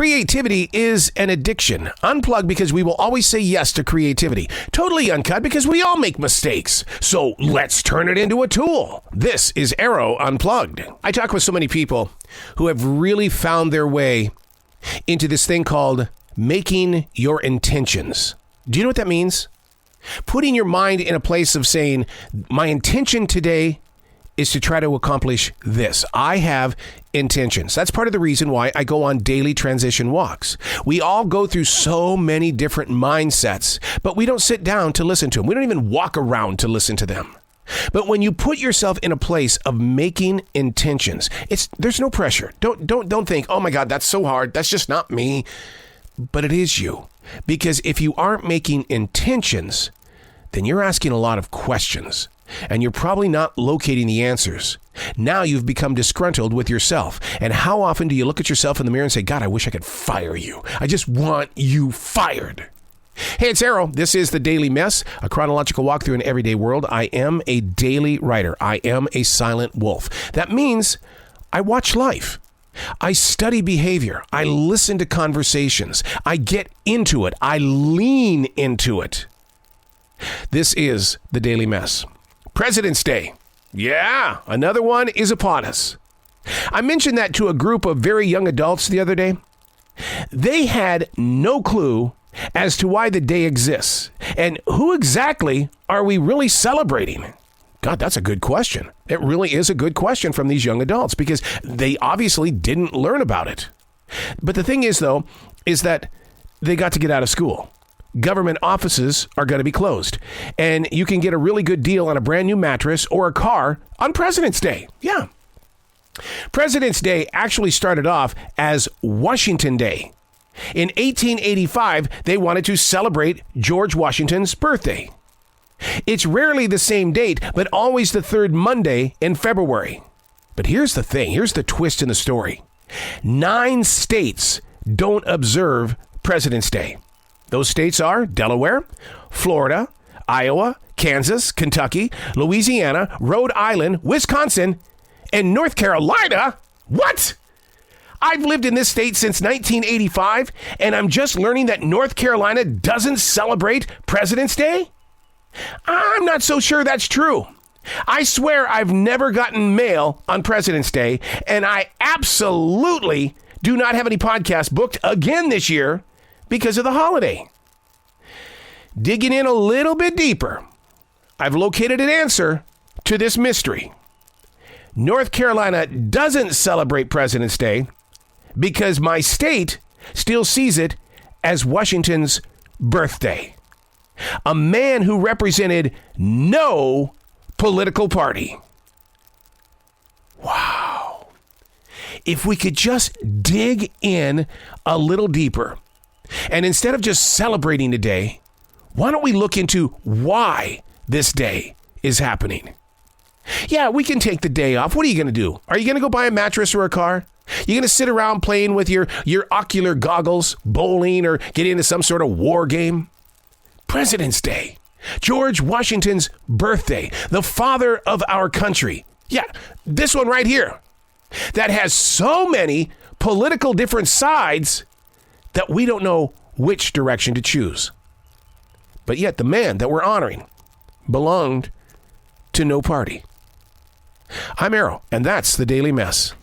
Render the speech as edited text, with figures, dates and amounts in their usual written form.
Creativity is an addiction. Unplugged because we will always say yes to creativity. Totally Uncut because we all make mistakes. So let's turn it into a tool. This is Arroe Unplugged. I talk with so many people who have really found their way into this thing called making your intentions. Do you know what that means? Putting your mind in a place of saying, my intention today is to try to accomplish this. I have intentions. That's part of the reason why I go on daily transition walks. We all go through so many different mindsets, but we don't sit down to listen to them. We don't even walk around to listen to them. But when you put yourself in a place of making intentions, there's no pressure. Don't think, oh my God, that's so hard. That's just not me. But it is you. Because if you aren't making intentions, then you're asking a lot of questions. And you're probably not locating the answers. Now you've become disgruntled with yourself. And how often do you look at yourself in the mirror and say, God, I wish I could fire you. I just want you fired. Hey, it's Arroe. This is The Daily Mess, a chronological walk through an everyday world. I am a daily writer. I am a silent wolf. That means I watch life. I study behavior. I listen to conversations. I get into it. I lean into it. This is The Daily Mess. President's Day. Yeah, another one is upon us. I mentioned that to a group of very young adults the other day. They had no clue as to why the day exists. And who exactly are we really celebrating? God, that's a good question. It really is a good question from these young adults because they obviously didn't learn about it. But the thing is, though, is that they got to get out of school. Government offices are going to be closed. And you can get a really good deal on a brand new mattress or a car on President's Day. Yeah. President's Day actually started off as Washington Day. In 1885, they wanted to celebrate George Washington's birthday. It's rarely the same date, but always the third Monday in February. But here's the thing. Here's the twist in the story. 9 states don't observe President's Day. Those states are Delaware, Florida, Iowa, Kansas, Kentucky, Louisiana, Rhode Island, Wisconsin, and North Carolina. What? I've lived in this state since 1985, and I'm just learning that North Carolina doesn't celebrate President's Day? I'm not so sure that's true. I swear I've never gotten mail on President's Day, and I absolutely do not have any podcasts booked again this year because of the holiday. Digging in a little bit deeper, I've located an answer to this mystery. North Carolina doesn't celebrate President's Day because my state still sees it as Washington's birthday. A man who represented no political party. Wow. If we could just dig in a little deeper, and instead of just celebrating today, why don't we look into why this day is happening? Yeah, we can take the day off. What are you going to do? Are you going to go buy a mattress or a car? You going to sit around playing with your ocular goggles, bowling, or get into some sort of war game? President's Day, George Washington's birthday, the father of our country. Yeah, this one right here that has so many political different sides that we don't know which direction to choose. But yet the man that we're honoring belonged to no party. I'm Arroe, and that's The Daily Mess.